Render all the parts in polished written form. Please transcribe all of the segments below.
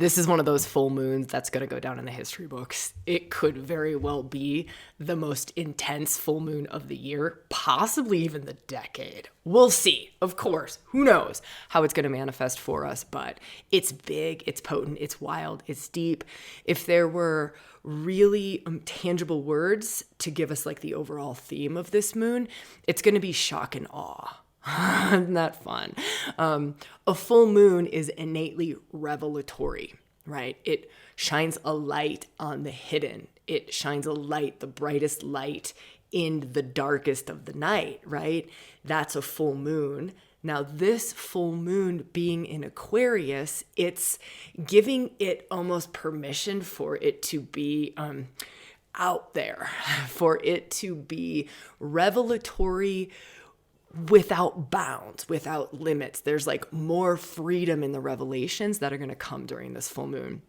This is one of those full moons that's going to go down in the history books. It could very well be the most intense full moon of the year, possibly even the decade. We'll see, of course. Who knows how it's going to manifest for us, but it's big, it's potent, it's wild, it's deep. If there were really tangible words to give us like the overall theme of this moon, it's going to be shock and awe. Isn't that fun? A full moon is innately revelatory, right? It shines a light on the hidden. It shines a light, the brightest light in the darkest of the night, right? That's a full moon. Now, this full moon being in Aquarius, it's giving it almost permission for it to be out there, for it to be revelatory without bounds, without limits. There's like more freedom in the revelations that are going to come during this full moon.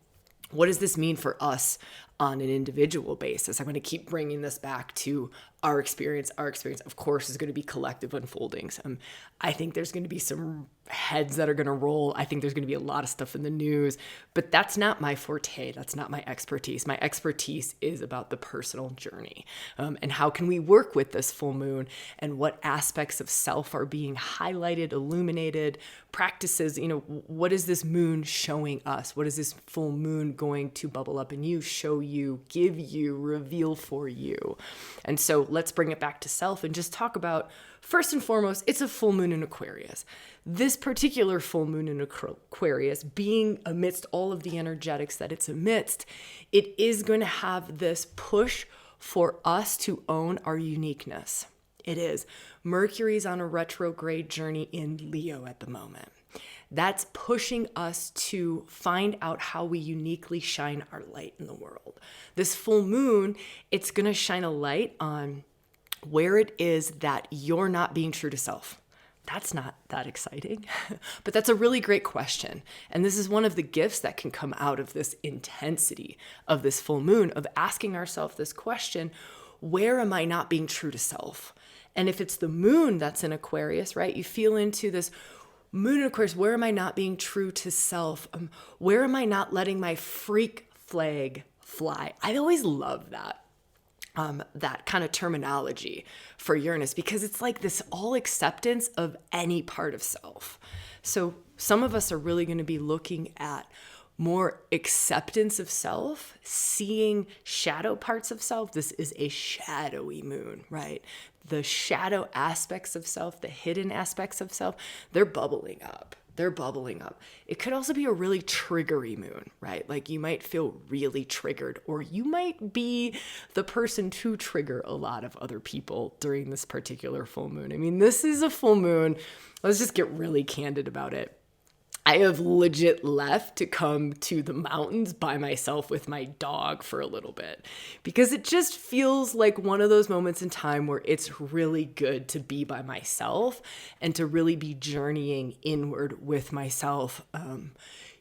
What does this mean for us on an individual basis? I'm going to keep bringing this back to our experience. Our experience, of course, is going to be collective unfoldings. I think there's going to be some heads that are going to roll. I think there's going to be a lot of stuff in the news, but that's not my forte. That's not my expertise. My expertise is about the personal journey, and how can we work with this full moon, and what aspects of self are being highlighted, illuminated, practices. What is this moon showing us? What is this full moon going to bubble up in you, show you, give you, reveal for you? And so let's bring it back to self and just talk about, first and foremost, it's a full moon in Aquarius. This particular full moon in Aquarius, being amidst all of the energetics that it's amidst, it is going to have this push for us to own our uniqueness. It is. Mercury's on a retrograde journey in Leo at the moment. That's pushing us to find out how we uniquely shine our light in the world. This full moon, it's going to shine a light on where it is that you're not being true to self. That's not that exciting, but that's a really great question. And this is one of the gifts that can come out of this intensity of this full moon, of asking ourselves this question: where am I not being true to self? And if it's the moon that's in Aquarius, right, you feel into this moon in Aquarius, where am I not being true to self? Where am I not letting my freak flag fly? I always love that. That kind of terminology for Uranus, because it's like this all acceptance of any part of self. So some of us are really going to be looking at more acceptance of self, seeing shadow parts of self. This is a shadowy moon, right? The shadow aspects of self, the hidden aspects of self, they're bubbling up. They're bubbling up. It could also be a really triggery moon, right? Like you might feel really triggered, or you might be the person to trigger a lot of other people during this particular full moon. I mean, this is a full moon. Let's just get really candid about it. I have legit left to come to the mountains by myself with my dog for a little bit, because it just feels like one of those moments in time where it's really good to be by myself and to really be journeying inward with myself.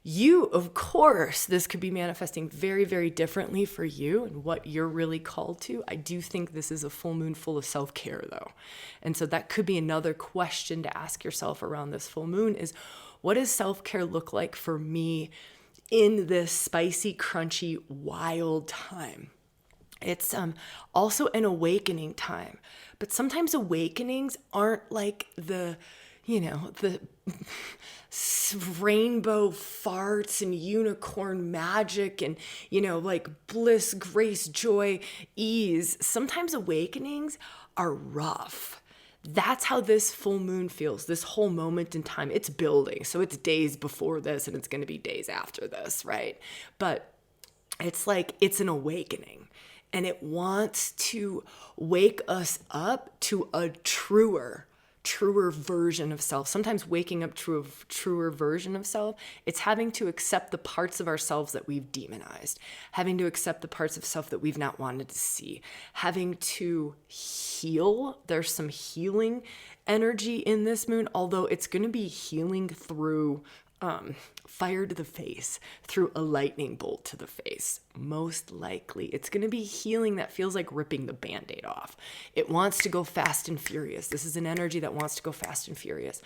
You, of course, this could be manifesting very, very differently for you and what you're really called to. I do think this is a full moon full of self-care, though. And so that could be another question to ask yourself around this full moon is, what does self-care look like for me in this spicy, crunchy, wild time? It's also an awakening time. But sometimes awakenings aren't like the rainbow farts and unicorn magic and, like bliss, grace, joy, ease. Sometimes awakenings are rough. That's how this full moon feels, this whole moment in time. It's building. So it's days before this and it's going to be days after this, right? But it's like it's an awakening, and it wants to wake us up to a truer version of self. Sometimes waking up to a truer version of self, it's having to accept the parts of ourselves that we've demonized, having to accept the parts of self that we've not wanted to see, having to heal. There's some healing energy in this moon, although it's going to be healing through fire to the face, through a lightning bolt to the face. Most likely, it's going to be healing that feels like ripping the Band-Aid off. It wants to go fast and furious. This is an energy that wants to go fast and furious.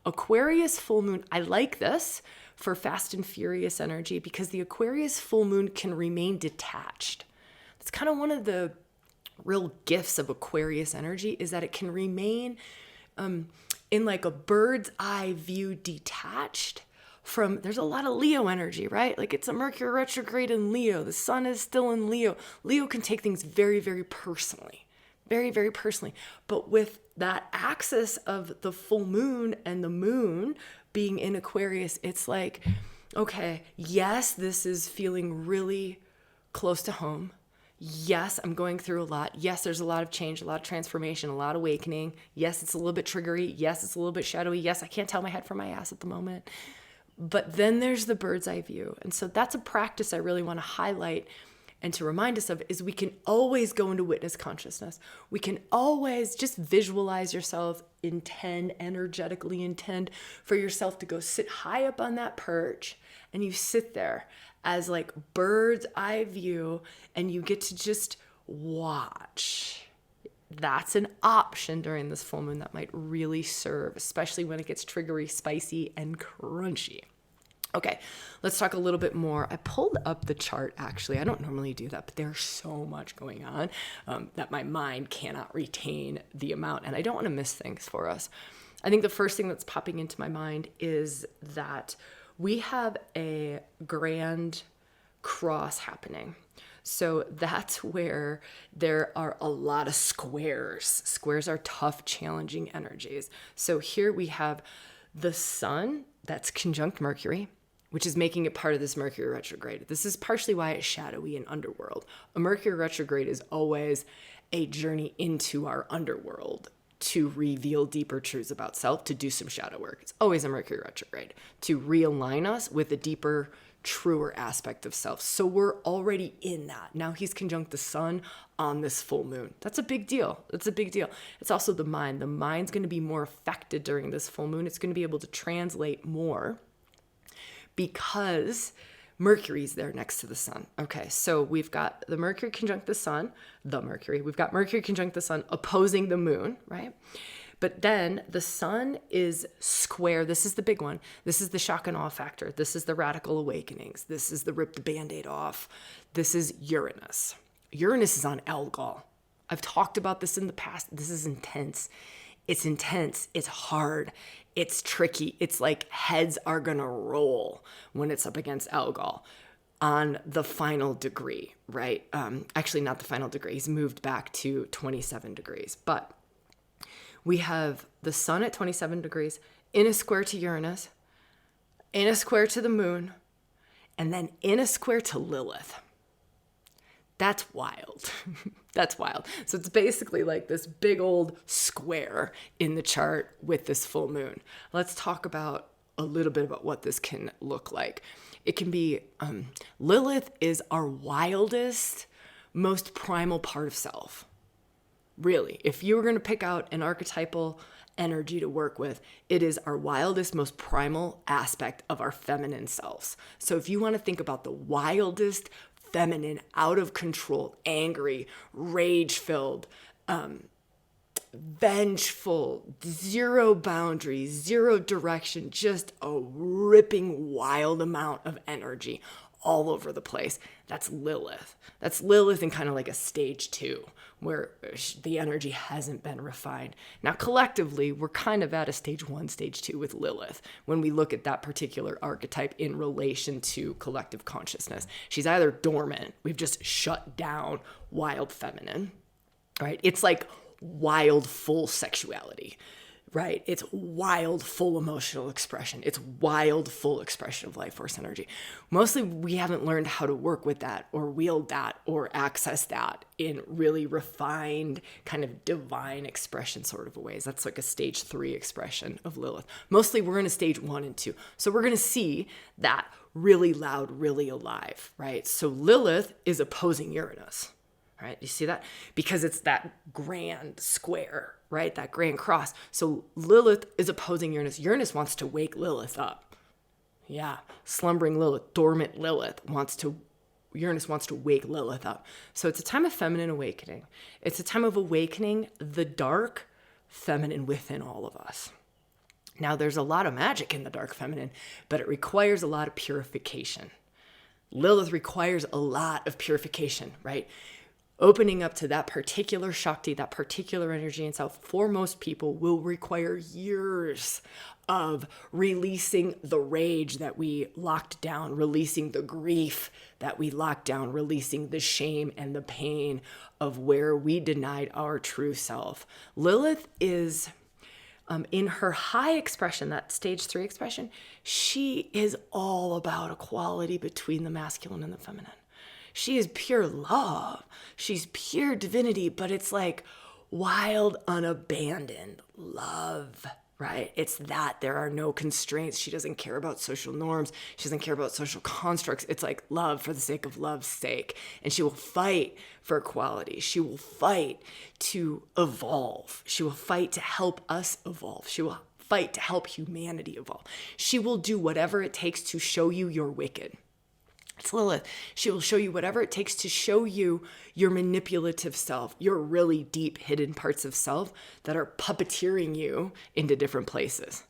Aquarius full moon, I like this for fast and furious energy because the Aquarius full moon can remain detached. That's kind of one of the real gifts of Aquarius energy, is that it can remain in like a bird's eye view, detached from, there's a lot of Leo energy, right? Like it's a Mercury retrograde in Leo. The sun is still in Leo. Leo can take things very, very personally, very, very personally. But with that axis of the full moon and the moon being in Aquarius, it's like, okay, yes, this is feeling really close to home. Yes, I'm going through a lot. Yes, there's a lot of change, a lot of transformation, a lot of awakening. Yes, it's a little bit triggery. Yes, it's a little bit shadowy. Yes, I can't tell my head from my ass at the moment. But then there's the bird's eye view. And so that's a practice I really want to highlight and to remind us of, is we can always go into witness consciousness. We can always just visualize yourself, energetically intend for yourself to go sit high up on that perch, and you sit there as like bird's eye view, and you get to just watch. That's an option during this full moon that might really serve, especially when it gets triggery, spicy, and crunchy. Okay, let's talk a little bit more. I pulled up the chart, actually. I don't normally do that, but there's so much going on that my mind cannot retain the amount, and I don't want to miss things for us. I think the first thing that's popping into my mind is that we have a grand cross happening. So that's where there are a lot of squares. Squares are tough, challenging energies. So here we have the sun that's conjunct Mercury, which is making it part of this Mercury retrograde. This is partially why it's shadowy and underworld. A Mercury retrograde is always a journey into our underworld to reveal deeper truths about self, to do some shadow work. It's always a Mercury retrograde to realign us with a deeper, truer aspect of self. So we're already in that. Now he's conjunct the sun on this full moon. That's a big deal. That's a big deal. It's also the mind. The mind's going to be more affected during this full moon. It's going to be able to translate more because Mercury's there next to the sun. Okay, so we've got the Mercury conjunct the sun, we've got Mercury conjunct the sun opposing the moon, right? But then the sun is square. This is the big one. This is the shock and awe factor. This is the radical awakenings. This is the rip the band-aid off. This is Uranus. Uranus is on Algol. I've talked about this in the past. This is intense. It's intense. It's hard. It's tricky. It's like heads are going to roll when it's up against Algol on the final degree, right? Actually, not the final degree. He's moved back to 27 degrees. But we have the sun at 27 degrees in a square to Uranus, in a square to the moon, and then in a square to Lilith. That's wild. That's wild. So it's basically like this big old square in the chart with this full moon. Let's talk about a little bit about what this can look like. It can be, Lilith is our wildest, most primal part of self. Really, if you were going to pick out an archetypal energy to work with, it is our wildest, most primal aspect of our feminine selves. So if you want to think about the wildest, feminine, out of control, angry, rage-filled, vengeful, zero boundaries, zero direction, just a ripping wild amount of energy all over the place. That's Lilith. That's Lilith in kind of like a stage 2, where the energy hasn't been refined. Now, collectively, we're kind of at a stage 1, stage 2 with Lilith when we look at that particular archetype in relation to collective consciousness. She's either dormant, we've just shut down wild feminine, right? It's like wild full sexuality, right? It's wild full emotional expression. It's wild full expression of life force energy. Mostly we haven't learned how to work with that or wield that or access that in really refined kind of divine expression sort of ways. That's like a stage 3 expression of Lilith. Mostly we're in a stage 1 and 2. So we're going to see that really loud, really alive, right? So Lilith is opposing Uranus. Right? You see that? Because it's that grand square, right? That grand cross. So Lilith is opposing Uranus. Uranus wants to wake Lilith up. Yeah. Slumbering Lilith, dormant Lilith Uranus wants to wake Lilith up. So it's a time of feminine awakening. It's a time of awakening the dark feminine within all of us. Now, there's a lot of magic in the dark feminine, but it requires a lot of purification. Lilith requires a lot of purification, right? Opening up to that particular Shakti, that particular energy itself, for most people will require years of releasing the rage that we locked down, releasing the grief that we locked down, releasing the shame and the pain of where we denied our true self. Lilith is, in her high expression, that stage 3 expression, she is all about equality between the masculine and the feminine. She is pure love. She's pure divinity, but it's like wild, unabandoned love, right? It's that there are no constraints. She doesn't care about social norms. She doesn't care about social constructs. It's like love for the sake of love's sake. And she will fight for equality. She will fight to evolve. She will fight to help us evolve. She will fight to help humanity evolve. She will do whatever it takes to show you you're wicked. It's Lilith. She will show you whatever it takes to show you your manipulative self, your really deep hidden parts of self that are puppeteering you into different places.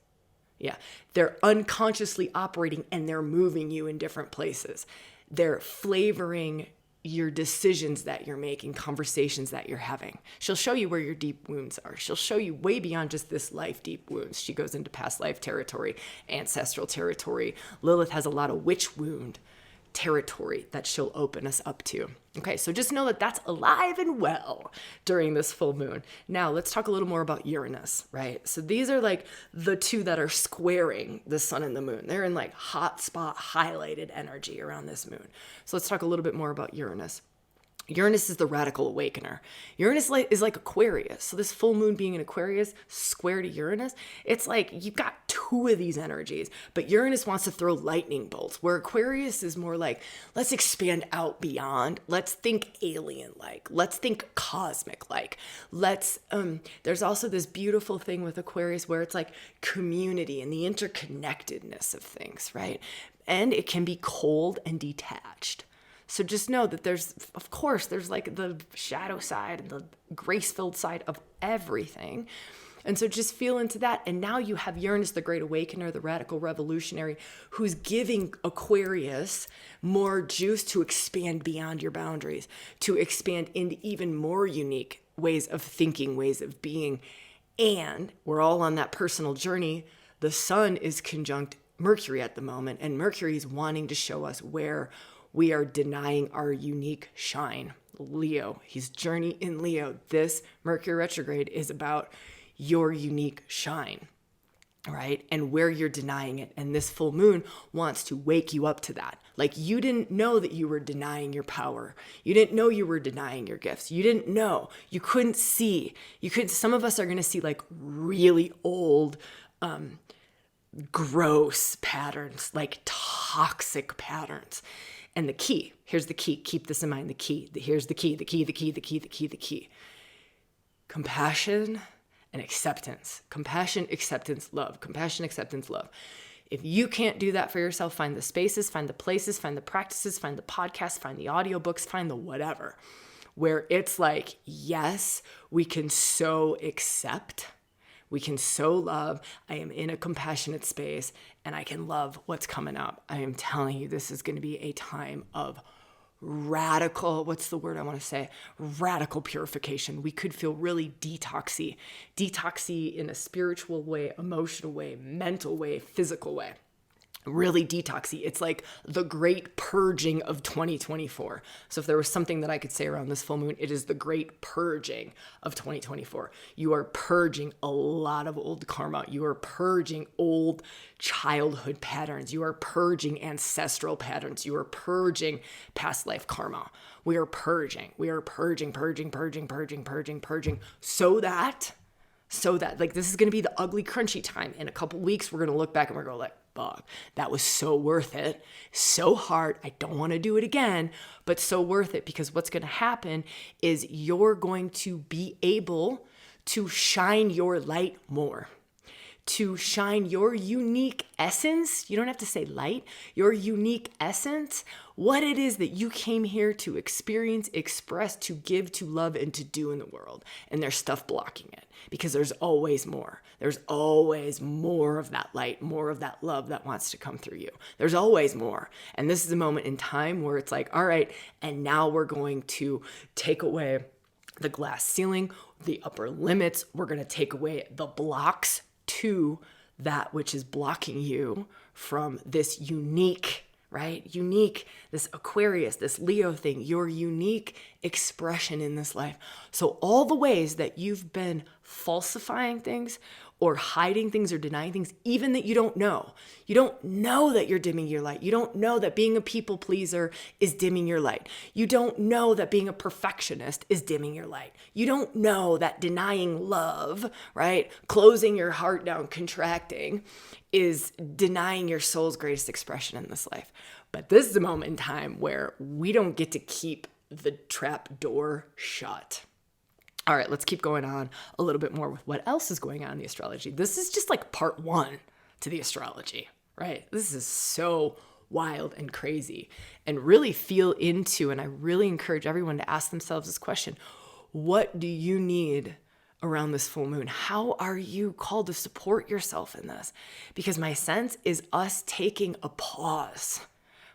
Yeah, they're unconsciously operating and they're moving you in different places. They're flavoring your decisions that you're making, conversations that you're having. She'll show you where your deep wounds are. She'll show you way beyond just this life deep wounds. She goes into past life territory, ancestral territory. Lilith has a lot of witch wound territory that she'll open us up to. Okay, so just know that that's alive and well during this full moon. Now, let's talk a little more about Uranus, right? So these are like the two that are squaring the sun and the moon. They're in like hot spot highlighted energy around this moon. So let's talk a little bit more about Uranus. Uranus is the radical awakener. Uranus is like Aquarius. So this full moon being in Aquarius square to Uranus, it's like you've got two of these energies, but Uranus wants to throw lightning bolts, where Aquarius is more like, let's expand out beyond. Let's think alien-like. Let's think cosmic-like. There's also this beautiful thing with Aquarius where it's like community and the interconnectedness of things, right? And it can be cold and detached. So just know that there's like the shadow side and the grace-filled side of everything. And so just feel into that. And now you have Uranus, the great awakener, the radical revolutionary, who's giving Aquarius more juice to expand beyond your boundaries, to expand into even more unique ways of thinking, ways of being. And we're all on that personal journey. The sun is conjunct Mercury at the moment, and Mercury is wanting to show us where we are denying our unique shine. Leo, his journey in Leo. This Mercury retrograde is about your unique shine, right? And where you're denying it. And this full moon wants to wake you up to that. Like, you didn't know that you were denying your power. You didn't know you were denying your gifts. You didn't know. You couldn't see. Some of us are going to see like really old, gross patterns, like toxic patterns. And the key, here's the key. Keep this in mind. Here's the key. Compassion and acceptance. Compassion, acceptance, love. Compassion, acceptance, love. If you can't do that for yourself, find the spaces, find the places, find the practices, find the podcasts, find the audiobooks, find the whatever, where it's like, yes, we can so accept. We can so love. I am in a compassionate space and I can love what's coming up. I am telling you, this is going to be a time of radical, radical purification. We could feel really detoxy in a spiritual way, emotional way, mental way, physical way. Really detoxy. It's like the Great Purging of 2024. So if there was something that I could say around this full moon, it is the Great Purging of 2024. You are purging a lot of old karma. You are purging old childhood patterns. You are purging ancestral patterns. You are purging past life karma. We are purging, so that like this is going to be the ugly, crunchy time. In a couple weeks, we're going to look back and we're going to like, fuck, that was so worth it. So hard. I don't want to do it again, but so worth it, because what's going to happen is you're going to be able to shine your light more, to shine your unique essence. You don't have to say light, your unique essence, what it is that you came here to experience, express, to give, to love, and to do in the world. And there's stuff blocking it because there's always more. There's always more of that light, more of that love that wants to come through you. There's always more. And this is a moment in time where it's like, all right, and now we're going to take away the glass ceiling, the upper limits. We're going to take away the blocks to that which is blocking you from this unique, right? Unique, this Aquarius, this Leo thing, your unique expression in this life. So all the ways that you've been falsifying things or hiding things or denying things, even that you don't know that you're dimming your light. You don't know that being a people pleaser is dimming your light. You don't know that being a perfectionist is dimming your light. You don't know that denying love, right? Closing your heart down, contracting, is denying your soul's greatest expression in this life. But this is a moment in time where we don't get to keep the trap door shut. All right, let's keep going on a little bit more with what else is going on in the astrology. This is just like part one to the astrology, right? This is so wild and crazy, and really feel into, and I really encourage everyone to ask themselves this question: what do you need around this full moon? How are you called to support yourself in this? Because my sense is us taking a pause.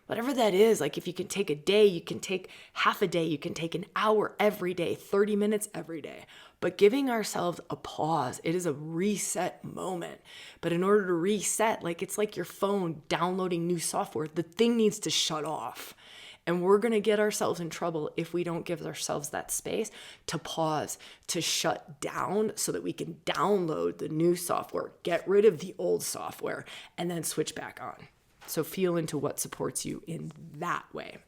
Whatever that is, like if you can take a day, you can take half a day, you can take an hour every day, 30 minutes every day. But giving ourselves a pause, it is a reset moment. But in order to reset, like it's like your phone downloading new software, the thing needs to shut off. And we're going to get ourselves in trouble if we don't give ourselves that space to pause, to shut down so that we can download the new software, get rid of the old software, and then switch back on. So feel into what supports you in that way.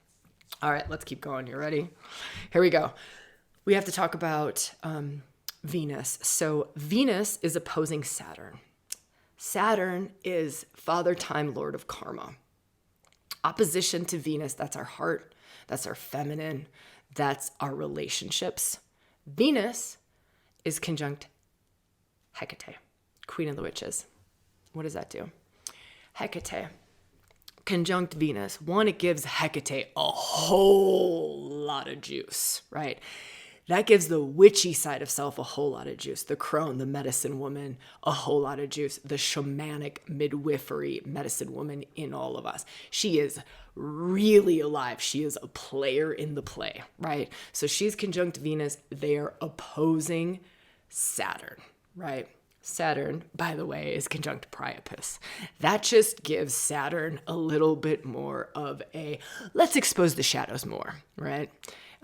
All right, let's keep going. You ready? Here we go. We have to talk about Venus. So Venus is opposing Saturn. Saturn is Father Time, Lord of Karma. Opposition to Venus, that's our heart, that's our feminine, that's our relationships. Venus is conjunct Hekate, Queen of the Witches. What does that do? Hekate, conjunct Venus. One, it gives Hekate a whole lot of juice, right? That gives the witchy side of self a whole lot of juice. The crone, the medicine woman, a whole lot of juice. The shamanic midwifery medicine woman in all of us. She is really alive. She is a player in the play, right? So she's conjunct Venus. They are opposing Saturn, right? Saturn, by the way, is conjunct Priapus. That just gives Saturn a little bit more of a, let's expose the shadows more, right?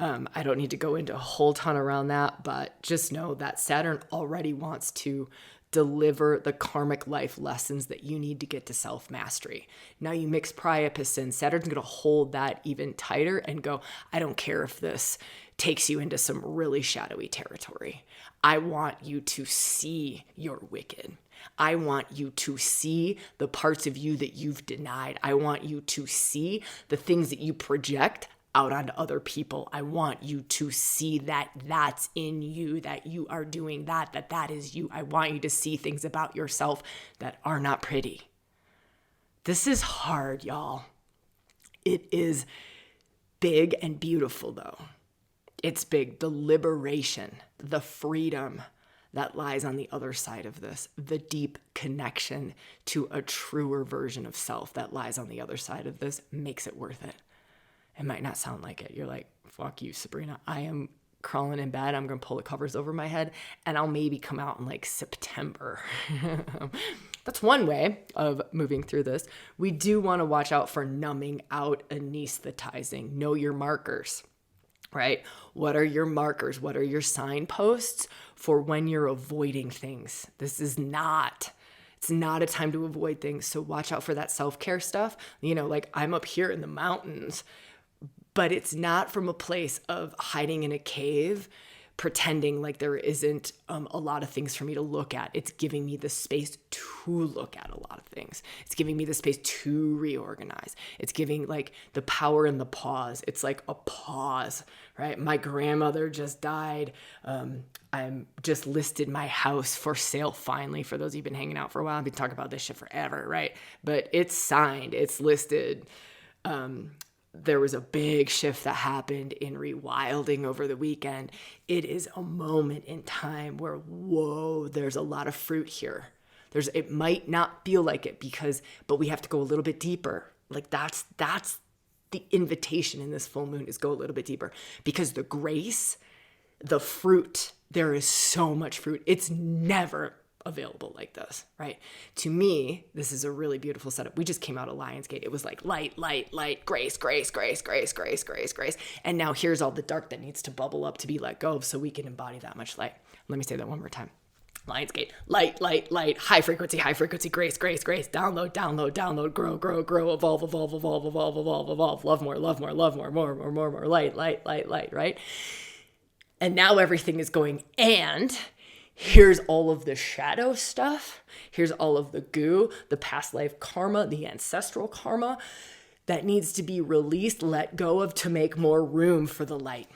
I don't need to go into a whole ton around that, but just know that Saturn already wants to deliver the karmic life lessons that you need to get to self-mastery. Now you mix Priapus in, Saturn's going to hold that even tighter and go, I don't care if this takes you into some really shadowy territory. I want you to see you're wicked. I want you to see the parts of you that you've denied. I want you to see the things that you project out onto other people. I want you to see that that's in you, that you are doing that is you. I want you to see things about yourself that are not pretty. This is hard, y'all. It is big and beautiful, though. It's big. The liberation, the freedom that lies on the other side of this, the deep connection to a truer version of self that lies on the other side of this makes it worth it. It might not sound like it. You're like, fuck you, Sabrina. I am crawling in bed. I'm going to pull the covers over my head and I'll maybe come out in like September. That's one way of moving through this. We do want to watch out for numbing out, anesthetizing. Know your markers, right? What are your markers? What are your signposts for when you're avoiding things? It's not a time to avoid things. So watch out for that self-care stuff. You know, like I'm up here in the mountains, but it's not from a place of hiding in a cave, pretending like there isn't a lot of things for me to look at. It's giving me the space to look at a lot of things. It's giving me the space to reorganize. It's giving like the power in the pause. It's like a pause, right? My grandmother just died. I'm just listed my house for sale finally. For those of you who've been hanging out for a while, I've been talking about this shit forever, right? But it's signed, it's listed. There was a big shift that happened in ReWilding over the weekend. It is a moment in time where, whoa, there's a lot of fruit here. It might not feel like it but we have to go a little bit deeper. Like that's the invitation in this full moon, is go a little bit deeper, because the grace, the fruit, there is so much fruit. It's never available like this, right? To me, this is a really beautiful setup. We just came out of Lionsgate. It was like light, light, light, grace, grace, grace, grace, grace, grace, grace. And now here's all the dark that needs to bubble up to be let go of so we can embody that much light. Let me say that one more time. Lionsgate, light, light, light, high frequency, grace, grace, grace, download, download, download, grow, grow, grow, evolve, evolve, evolve, evolve, evolve, evolve, love more, love more, love more, more, light, light, light, light, right? And now everything is going, and here's all of the shadow stuff. Here's all of the goo, the past life karma, the ancestral karma that needs to be released, let go of, to make more room for the light.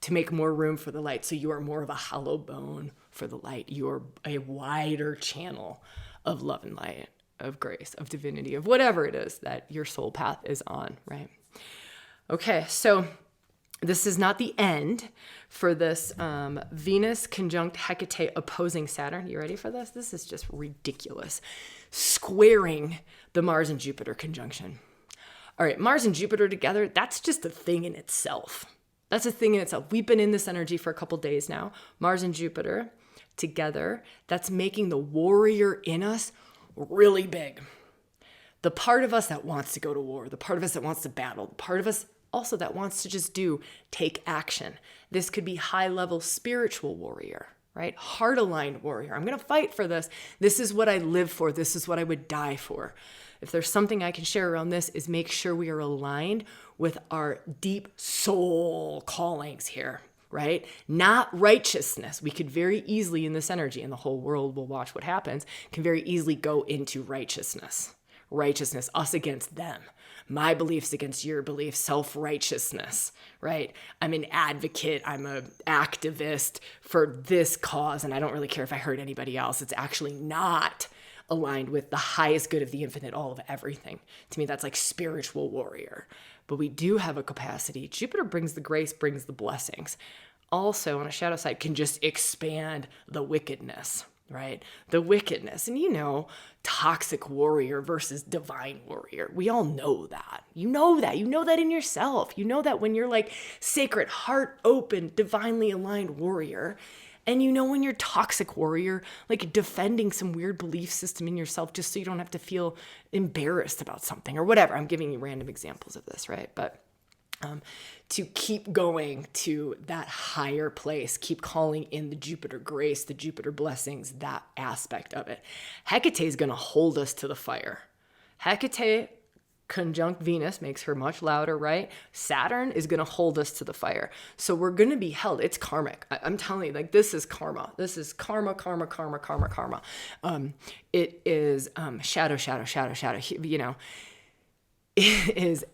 To make more room for the light. So you are more of a hollow bone for the light. You are a wider channel of love and light, of grace, of divinity, of whatever it is that your soul path is on, right? Okay, so this is not the end for this Venus conjunct Hekate opposing Saturn. You ready for this? This is just ridiculous. Squaring the Mars and Jupiter conjunction. All right, Mars and Jupiter together, that's just a thing in itself. That's a thing in itself. We've been in this energy for a couple days now. Mars and Jupiter together, that's making the warrior in us really big. The part of us that wants to go to war, the part of us that wants to battle, the part of us also that wants to just take action. This could be high-level spiritual warrior, right? Heart-aligned warrior. I'm going to fight for this. This is what I live for. This is what I would die for. If there's something I can share around this, is make sure we are aligned with our deep soul callings here, right? Not righteousness. We could very easily in this energy, and the whole world will watch what happens, can very easily go into righteousness. Righteousness, us against them. My beliefs against your beliefs, self-righteousness, right? I'm an advocate, I'm an activist for this cause, and I don't really care if I hurt anybody else. It's actually not aligned with the highest good of the infinite, all of everything. To me, that's like spiritual warrior. But we do have a capacity. Jupiter brings the grace, brings the blessings. Also, on a shadow side, can just expand the wickedness, right? The wickedness. And toxic warrior versus divine warrior. We all know that. You know that. You know that in yourself. You know that when you're like sacred, heart open, divinely aligned warrior. And when you're toxic warrior, like defending some weird belief system in yourself just so you don't have to feel embarrassed about something or whatever. I'm giving you random examples of this, right? But to keep going to that higher place, keep calling in the Jupiter grace, the Jupiter blessings, that aspect of it. Hekate is going to hold us to the fire. Hekate conjunct Venus makes her much louder, right? Saturn is going to hold us to the fire. So we're going to be held. It's karmic. I'm telling you, this is karma. This is karma, karma, karma, karma, karma. It is shadow. It is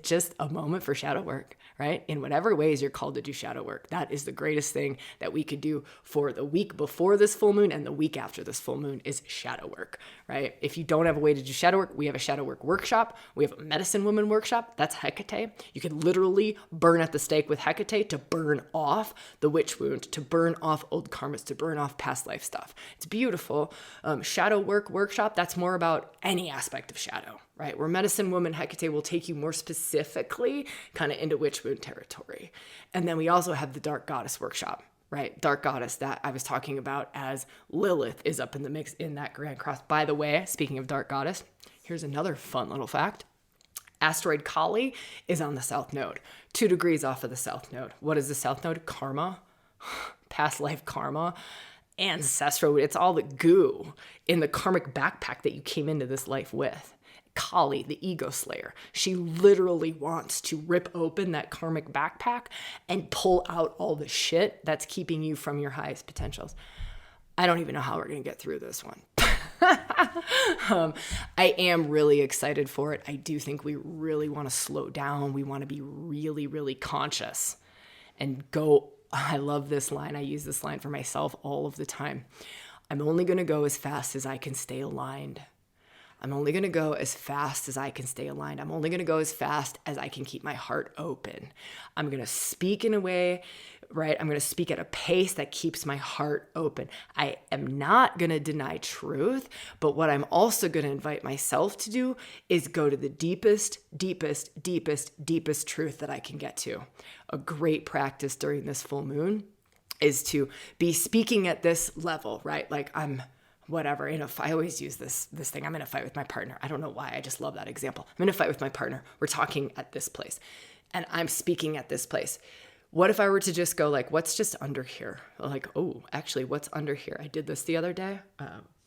just a moment for shadow work, right? In whatever ways you're called to do shadow work. That is the greatest thing that we could do for the week before this full moon and the week after this full moon is shadow work, right? If you don't have a way to do shadow work, we have a shadow work workshop. We have a medicine woman workshop. That's Hekate. You can literally burn at the stake with Hekate to burn off the witch wound, to burn off old karmas, to burn off past life stuff. It's beautiful. Shadow work workshop, that's more about any aspect of shadow, right? Where medicine woman Hekate will take you more specifically kind of into witch wound territory. And then we also have the dark goddess workshop, right? Dark goddess that I was talking about as Lilith is up in the mix in that grand cross. By the way, speaking of dark goddess, here's another fun little fact. Asteroid Kali is on the south node, 2 degrees off of the south node. What is the south node? Karma, past life karma, ancestral. It's all the goo in the karmic backpack that you came into this life with. Kali, the ego slayer. She literally wants to rip open that karmic backpack and pull out all the shit that's keeping you from your highest potentials. I don't even know how we're going to get through this one. I am really excited for it. I do think we really want to slow down. We want to be really, really conscious and go. I love this line. I use this line for myself all of the time. I'm only going to go as fast as I can stay aligned. I'm only going to go as fast as I can stay aligned. I'm only going to go as fast as I can keep my heart open. I'm going to speak in a way, right? I'm going to speak at a pace that keeps my heart open. I am not going to deny truth, but what I'm also going to invite myself to do is go to the deepest, deepest, deepest, deepest truth that I can get to. A great practice during this full moon is to be speaking at this level, right? Like I'm whatever, I always use this thing. I'm in a fight with my partner. I don't know why. I just love that example. I'm in a fight with my partner. We're talking at this place and I'm speaking at this place. What if I were to just go like, what's just under here? Like, oh, actually, what's under here? I did this the other day,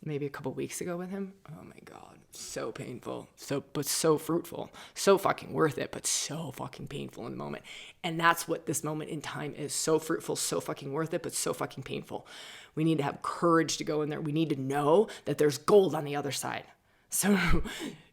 maybe a couple weeks ago with him. Oh my God, so painful, but so fruitful, so fucking worth it, but so fucking painful in the moment. And that's what this moment in time is. So fruitful, so fucking worth it, but so fucking painful. We need to have courage to go in there. We need to know that there's gold on the other side. So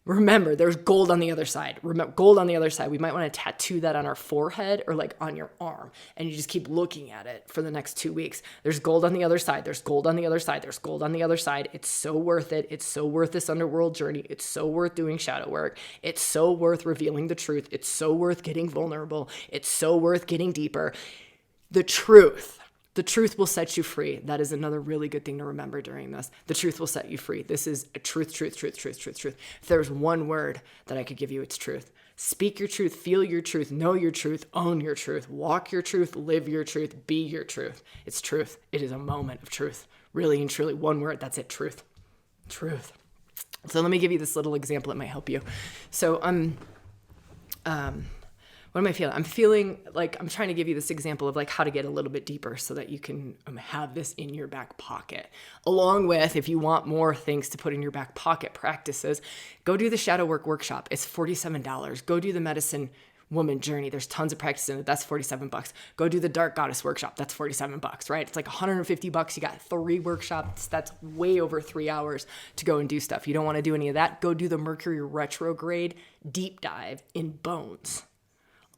remember, there's gold on the other side. Remember, gold on the other side. We might want to tattoo that on our forehead or like on your arm. And you just keep looking at it for the next 2 weeks. There's gold on the other side. There's gold on the other side. There's gold on the other side. It's so worth it. It's so worth this underworld journey. It's so worth doing shadow work. It's so worth revealing the truth. It's so worth getting vulnerable. It's so worth getting deeper. The truth will set you free. That is another really good thing to remember during this. The truth will set you free. This is a truth. If there's one word that I could give you, it's truth. Speak your truth, feel your truth, know your truth, own your truth, walk your truth, live your truth, be your truth. It's truth. It is a moment of truth. Really and truly, one word, that's it, truth. Truth. So let me give you this little example that might help you. So what am I feeling? I'm feeling like I'm trying to give you this example of like how to get a little bit deeper so that you can have this in your back pocket. Along with, if you want more things to put in your back pocket practices, go do the shadow work workshop. It's $47. Go do the medicine woman journey. There's tons of practice in it. That's $47. Go do the dark goddess workshop. That's $47, right? It's like $150. You got 3 workshops. That's way over 3 hours to go and do stuff. You don't want to do any of that. Go do the Mercury Retrograde deep dive in bones,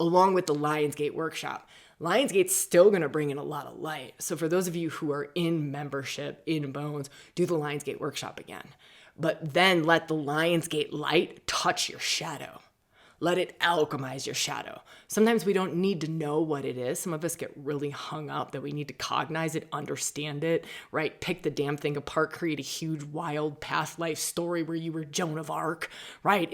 along with the Lionsgate workshop. Lionsgate's still going to bring in a lot of light. So for those of you who are in membership in Bones, do the Lionsgate workshop again. But then let the Lionsgate light touch your shadow. Let it alchemize your shadow. Sometimes we don't need to know what it is. Some of us get really hung up that we need to cognize it, understand it, right? Pick the damn thing apart, create a huge, wild past life story where you were Joan of Arc, right?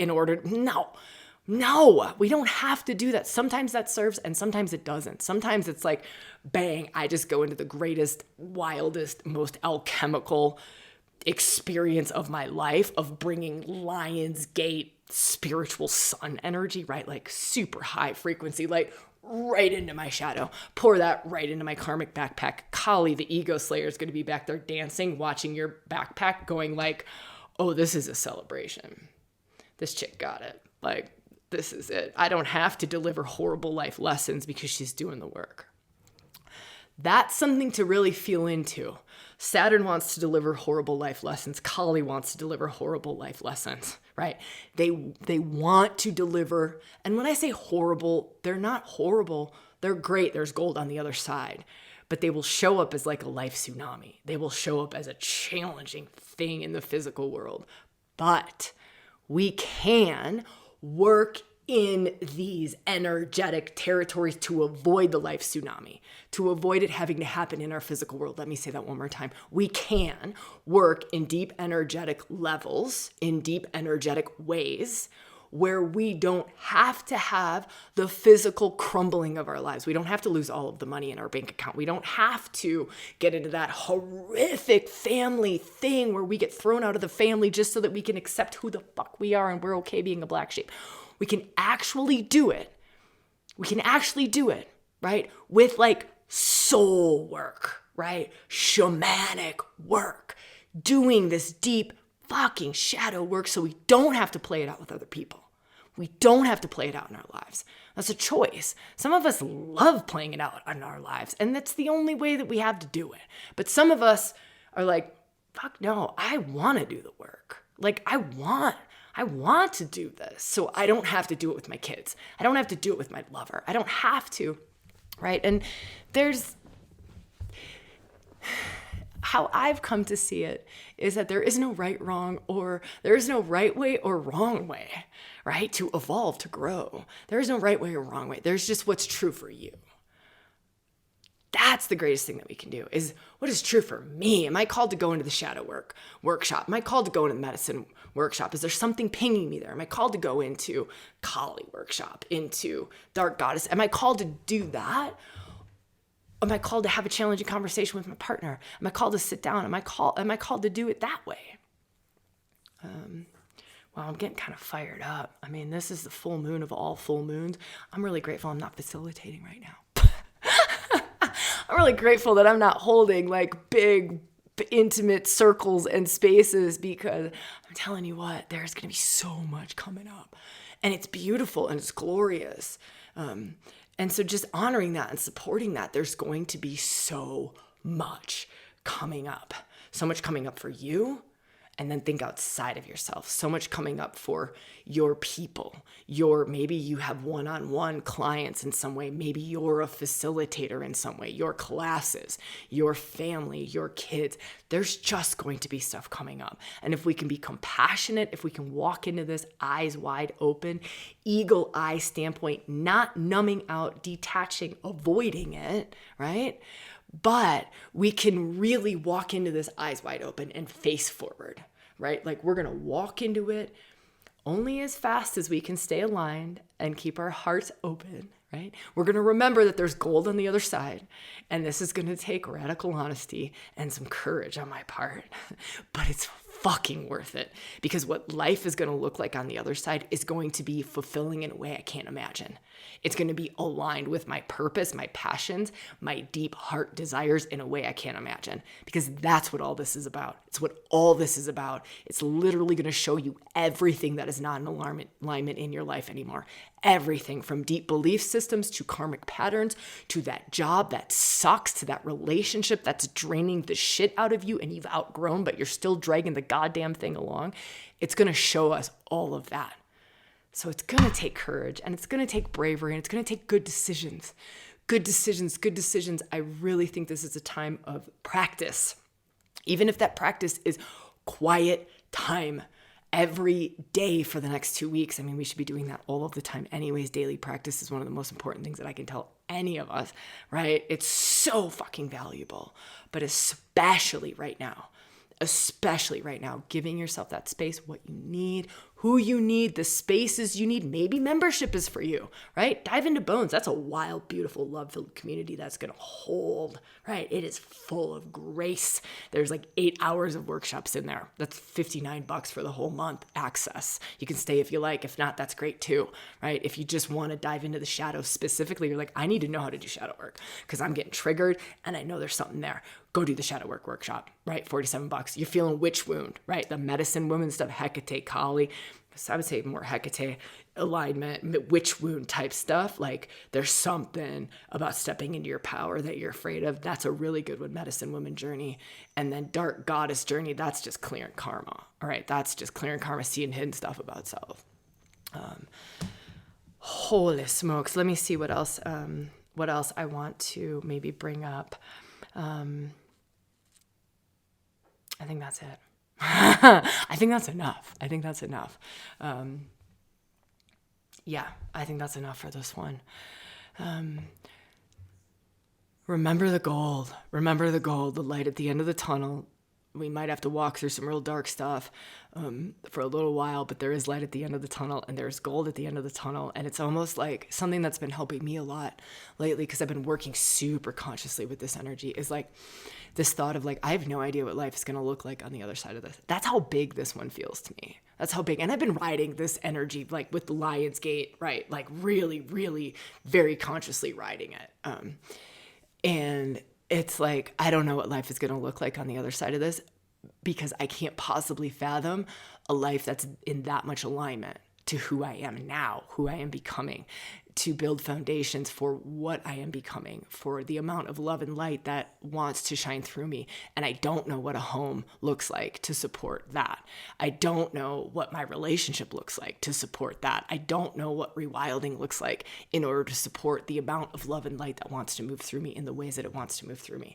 No, we don't have to do that. Sometimes that serves and sometimes it doesn't. Sometimes it's like, bang, I just go into the greatest, wildest, most alchemical experience of my life of bringing Lionsgate spiritual sun energy, right? Like super high frequency light right into my shadow. Pour that right into my karmic backpack. Kali, the ego slayer, is going to be back there dancing, watching your backpack going like, oh, this is a celebration. This chick got it. Like, this is it. I don't have to deliver horrible life lessons because she's doing the work. That's something to really feel into. Saturn wants to deliver horrible life lessons. Kali wants to deliver horrible life lessons, right? They want to deliver. And when I say horrible, they're not horrible. They're great. There's gold on the other side. But they will show up as like a life tsunami. They will show up as a challenging thing in the physical world. But we can work in these energetic territories to avoid the life tsunami, to avoid it having to happen in our physical world. Let me say that one more time. We can work in deep energetic levels, in deep energetic ways, where we don't have to have the physical crumbling of our lives. We don't have to lose all of the money in our bank account. We don't have to get into that horrific family thing where we get thrown out of the family just so that we can accept who the fuck we are and we're okay being a black sheep. We can actually do it. Right? With like soul work, right? Shamanic work, doing this deep fucking shadow work so we don't have to play it out with other people. We don't have to play it out in our lives. That's a choice. Some of us love playing it out in our lives, and that's the only way that we have to do it. But some of us are like, fuck no, I want to do the work. Like, I want to do this so I don't have to do it with my kids. I don't have to do it with my lover. I don't have to, right? And there's... how I've come to see it is that there is no right, wrong, or there is no right way or wrong way, right? To evolve, to grow. There is no right way or wrong way. There's just what's true for you. That's the greatest thing that we can do, is what is true for me? Am I called to go into the shadow workshop? Am I called to go into the medicine workshop? Is there something pinging me there? Am I called to go into Kali workshop, into Dark Goddess? Am I called to do that? Am I called to have a challenging conversation with my partner? Am I called to sit down? Am I called to do it that way? Well, I'm getting kind of fired up. I mean, this is the full moon of all full moons. I'm really grateful I'm not facilitating right now. I'm really grateful that I'm not holding like big, intimate circles and spaces, because I'm telling you what, there's going to be so much coming up. And it's beautiful and it's glorious. And so just honoring that and supporting that, there's going to be so much coming up. So much coming up for you. And then think outside of yourself. So much coming up for your people. Maybe you have one-on-one clients in some way. Maybe you're a facilitator in some way. Your classes, your family, your kids. There's just going to be stuff coming up. And if we can be compassionate, if we can walk into this eyes wide open, eagle eye standpoint, not numbing out, detaching, avoiding it, right? But we can really walk into this eyes wide open and face forward, right? Like, we're going to walk into it only as fast as we can stay aligned and keep our hearts open, right? We're going to remember that there's gold on the other side, and this is going to take radical honesty and some courage on my part, but it's fucking worth it, because what life is going to look like on the other side is going to be fulfilling in a way I can't imagine. It's going to be aligned with my purpose, my passions, my deep heart desires in a way I can't imagine, because that's what all this is about. It's what all this is about. It's literally going to show you everything that is not in alignment in your life anymore. Everything from deep belief systems to karmic patterns to that job that sucks to that relationship that's draining the shit out of you and you've outgrown, but you're still dragging the goddamn thing along. It's going to show us all of that. So it's going to take courage, and it's going to take bravery, and it's going to take good decisions. Good decisions, good decisions. I really think this is a time of practice. Even if that practice is quiet time every day for the next 2 weeks. I mean, we should be doing that all of the time anyways. Daily practice is one of the most important things that I can tell any of us, right? It's so fucking valuable, but especially right now, giving yourself that space, what you need, who you need, the spaces you need. Maybe membership is for you, right? Dive into Bones. That's a wild, beautiful, love-filled community that's going to hold, right? It is full of grace. There's like 8 hours of workshops in there. That's $59 for the whole month access. You can stay if you like. If not, that's great too, right? If you just want to dive into the shadows specifically, you're like, I need to know how to do shadow work because I'm getting triggered and I know there's something there. Go do the shadow work workshop, right? $47. You're feeling witch wound, right? The medicine woman stuff, Hekate, Kali. So I would say more Hekate alignment, witch wound type stuff. Like, there's something about stepping into your power that you're afraid of. That's a really good one. Medicine woman journey. And then dark goddess journey. That's just clearing karma. All right. That's just clearing karma, seeing hidden stuff about self. Holy smokes. Let me see what else I want to maybe bring up. I think that's it. I think that's enough. Yeah, I think that's enough for this one. Remember the gold, the light at the end of the tunnel. We might have to walk through some real dark stuff for a little while, but there is light at the end of the tunnel and there's gold at the end of the tunnel. And it's almost like something that's been helping me a lot lately, because I've been working super consciously with this energy, is like this thought of like, I have no idea what life is going to look like on the other side of this. That's how big this one feels to me. That's how big. And I've been riding this energy like with the Lion's Gate, right? Like really, really very consciously riding it. And it's like, I don't know what life is going to look like on the other side of this, because I can't possibly fathom a life that's in that much alignment to who I am now, who I am becoming, to build foundations for what I am becoming, for the amount of love and light that wants to shine through me. And I don't know what a home looks like to support that. I don't know what my relationship looks like to support that. I don't know what rewilding looks like in order to support the amount of love and light that wants to move through me in the ways that it wants to move through me.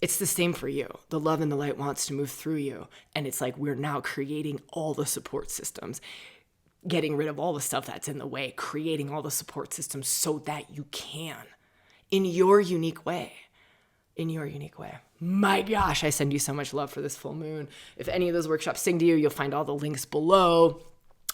It's the same for you. The love and the light wants to move through you. And it's like we're now creating all the support systems, getting rid of all the stuff that's in the way, creating all the support systems so that you can, in your unique way. My gosh, I send you so much love for this full moon. If any of those workshops sing to you, you'll find all the links below.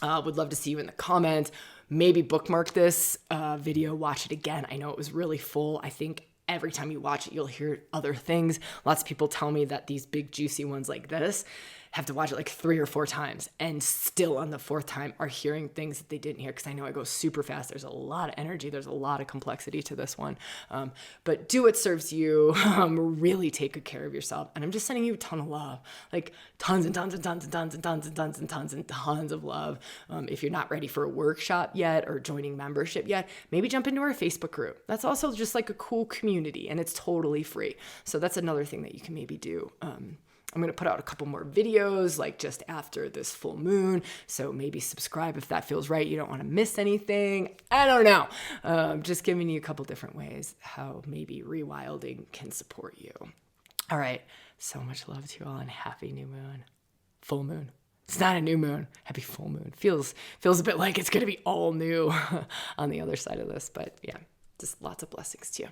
Would love to see you in the comments. Maybe bookmark this video, watch it again. I know it was really full. I think every time you watch it, you'll hear other things. Lots of people tell me that these big juicy ones like this have to watch it like 3 or 4 times and still on the 4th time are hearing things that they didn't hear, because I know I go super fast. There's a lot of energy. There's a lot of complexity to this one. But do what serves you. Really take good care of yourself. And I'm just sending you a ton of love, like tons and tons and tons and tons and tons and tons and tons and tons of love. If you're not ready for a workshop yet or joining membership yet, maybe jump into our Facebook group. That's also just like a cool community and it's totally free. So that's another thing that you can maybe do. I'm going to put out a couple more videos like just after this full moon. So maybe subscribe if that feels right. You don't want to miss anything. I don't know. Just giving you a couple different ways how maybe rewilding can support you. All right. So much love to you all and happy new moon. Full moon. It's not a new moon. Happy full moon. Feels a bit like it's going to be all new on the other side of this. But yeah, just lots of blessings to you.